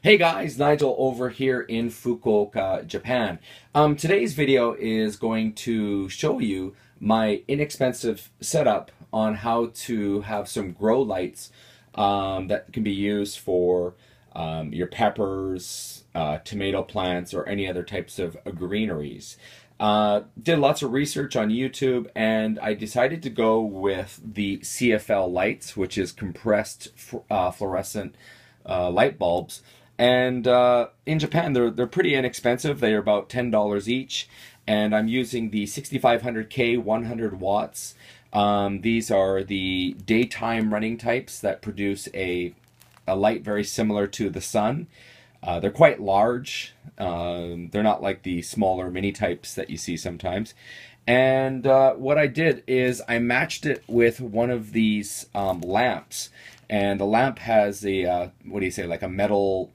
Hey guys, Nigel over here in Fukuoka, Japan. Today's video is going to show you my inexpensive setup on how to have some grow lights that can be used for your peppers, tomato plants, or any other types of greeneries. Did lots of research on YouTube, and I decided to go with the CFL lights, which is compressed fluorescent light bulbs. And in Japan, they're pretty inexpensive. They're about $10 each, and I'm using the 6500K 100 watts. These are the daytime running types that produce a light very similar to the sun. They're quite large. They're not like the smaller mini types that you see sometimes. And what I did is I matched it with one of these lamps. And the lamp has a, what do you say, like a metal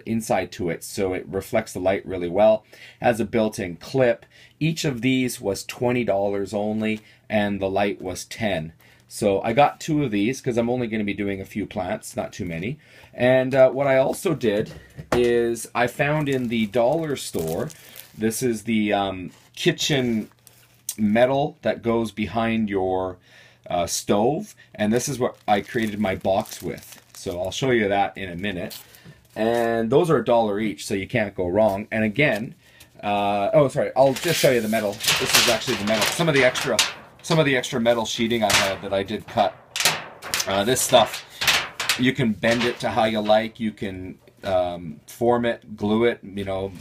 inside to it, so it reflects the light really well. It has a built-in clip. Each of these was $20 only, and the light was $10. So I got two of these because I'm only going to be doing a few plants, not too many. And what I also did is I found in the dollar store, this is the kitchen metal that goes behind your stove, and this is what I created my box with. So I'll show you that in a minute. And those are $1 each, so you can't go wrong. And again, oh sorry, I'll just show you the metal. This is actually the metal. Some of the extra metal sheeting I had that I did cut. This stuff, you can bend it to how you like. You can form it, glue it, you know,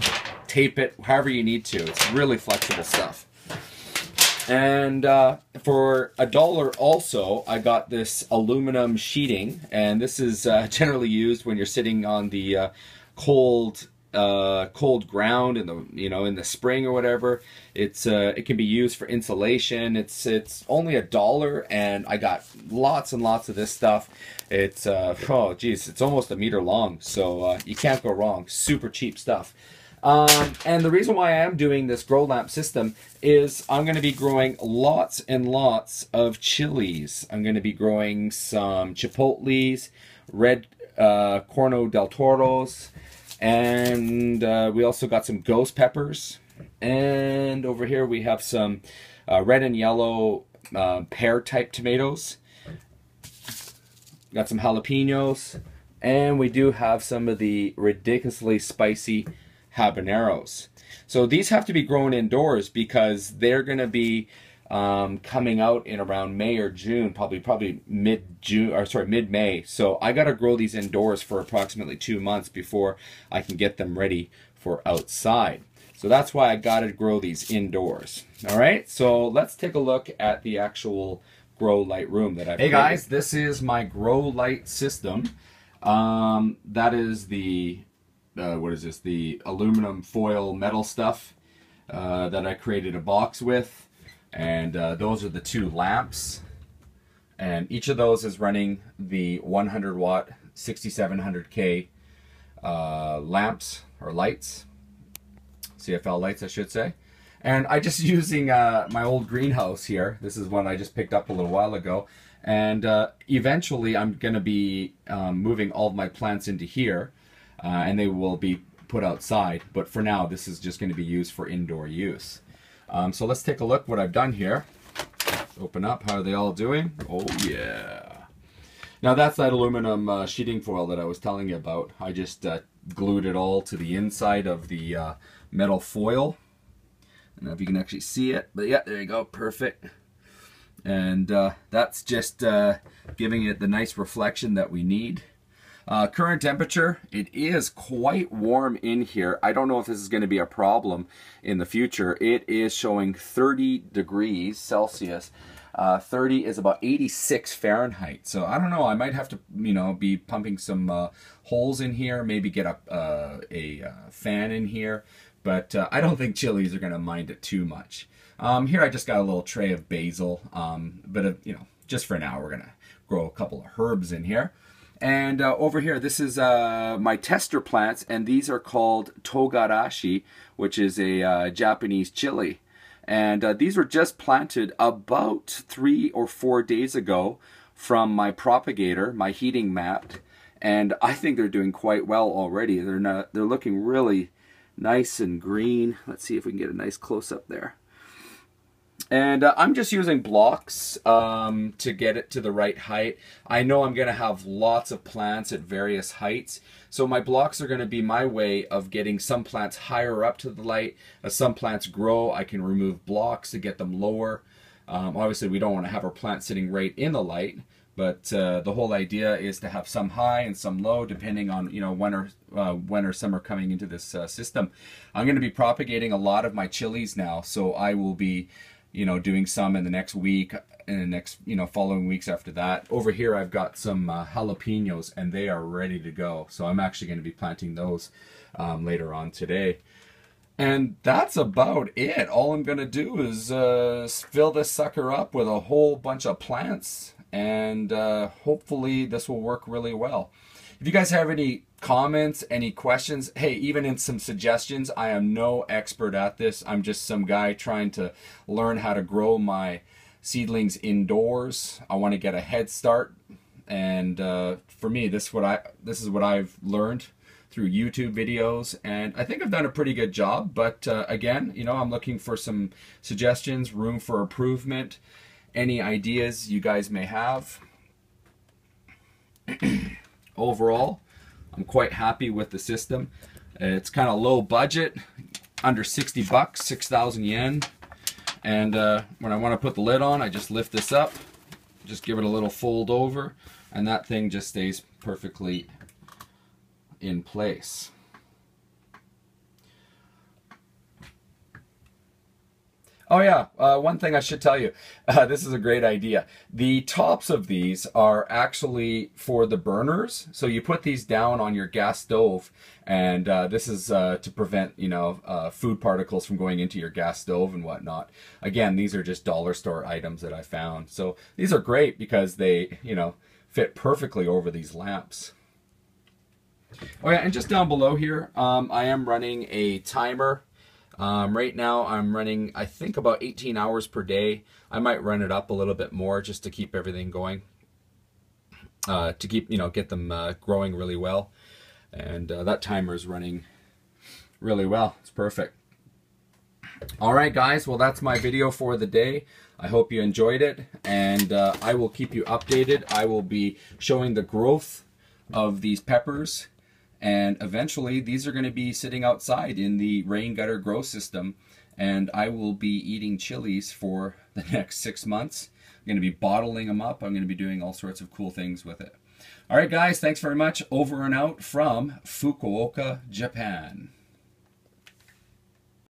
tape it, however you need to. It's really flexible stuff. And for $1 also, I got this aluminum sheeting, and this is generally used when you're sitting on the cold ground in the spring or whatever. It can be used for insulation. It's only $1, and I got lots and lots of this stuff. It's oh geez, it's almost 1 meter long, so you can't go wrong. Super cheap stuff. And the reason why I am doing this grow lamp system is I'm going to be growing lots and lots of chilies. I'm going to be growing some chipotles, red corno del toros, and we also got some ghost peppers. And over here we have some red and yellow pear type tomatoes. Got some jalapenos, and we do have some of the ridiculously spicy habaneros. So these have to be grown indoors because they're going to be coming out in around May or June, probably mid-June, or sorry, mid-May. So I got to grow these indoors for approximately 2 months before I can get them ready for outside. So that's why I got to grow these indoors. All right, so let's take a look at the actual grow light room that I've created. Hey guys, this is my grow light system. That is the what is this? The aluminum foil metal stuff that I created a box with, and those are the two lamps, and each of those is running the 100 watt 6700K lamps or lights, CFL lights I should say. And I just using my old greenhouse here. This is one I just picked up a little while ago, and eventually I'm going to be moving all of my plants into here. And they will be put outside, but for now this is just going to be used for indoor use. So let's take a look what I've done here. Open up, how are they all doing? Oh yeah. Now that's that aluminum sheeting foil that I was telling you about. I just glued it all to the inside of the metal foil. I don't know if you can actually see it, but yeah, there you go, perfect. And that's just giving it the nice reflection that we need. Current temperature, it is quite warm in here. I don't know if this is going to be a problem in the future. It is showing 30 degrees Celsius. 30 is about 86 Fahrenheit. So I don't know, I might have to, you know, be pumping some holes in here, maybe get a fan in here. But I don't think chilies are going to mind it too much. Here I just got a little tray of basil, but you know, just for now we're going to grow a couple of herbs in here. And over here, this is my tester plants, and these are called togarashi, which is a Japanese chili. And these were just planted about 3 or 4 days ago from my propagator, my heating mat. and I think they're doing quite well already. They're looking really nice and green. Let's see if we can get a nice close-up there. And I'm just using blocks to get it to the right height. I know I'm going to have lots of plants at various heights, so my blocks are going to be my way of getting some plants higher up to the light. As some plants grow, I can remove blocks to get them lower. Obviously, we don't want to have our plant sitting right in the light, but the whole idea is to have some high and some low, depending on when or some are coming into this system. I'm going to be propagating a lot of my chilies now, so I will be doing some in the next week and the next, following weeks after that. Over here, I've got some jalapenos, and they are ready to go. So I'm actually going to be planting those later on today. And that's about it. All I'm going to do is fill this sucker up with a whole bunch of plants, and hopefully this will work really well. If you guys have any comments, any questions, hey, even in some suggestions, I am no expert at this. I'm just some guy trying to learn how to grow my seedlings indoors. I want to get a head start, and for me, this is what I've learned through YouTube videos, and I think I've done a pretty good job. But again, I'm looking for some suggestions, room for improvement, any ideas you guys may have. Overall, I'm quite happy with the system. It's kind of low budget, under 60 bucks, 6,000 yen. And when I want to put the lid on, I just lift this up, just give it a little fold over, and that thing just stays perfectly in place. Oh yeah, one thing I should tell you, this is a great idea. The tops of these are actually for the burners. So you put these down on your gas stove, and this is to prevent, food particles from going into your gas stove and whatnot. Again, these are just dollar store items that I found. So these are great because they, fit perfectly over these lamps. Oh yeah, and just down below here, I am running a timer. Right now I'm running, I think, about 18 hours per day. I might run it up a little bit more just to keep everything going, to keep, get them growing really well. And that timer is running really well. It's perfect. All right, guys. Well, that's my video for the day. I hope you enjoyed it, and I will keep you updated. I will be showing the growth of these peppers, and eventually these are going to be sitting outside in the rain gutter grow system, and I will be eating chilies for the next 6 months. I'm going to be bottling them up. I'm going to be doing all sorts of cool things with it. All right, guys, thanks very much. Over and out from Fukuoka, Japan.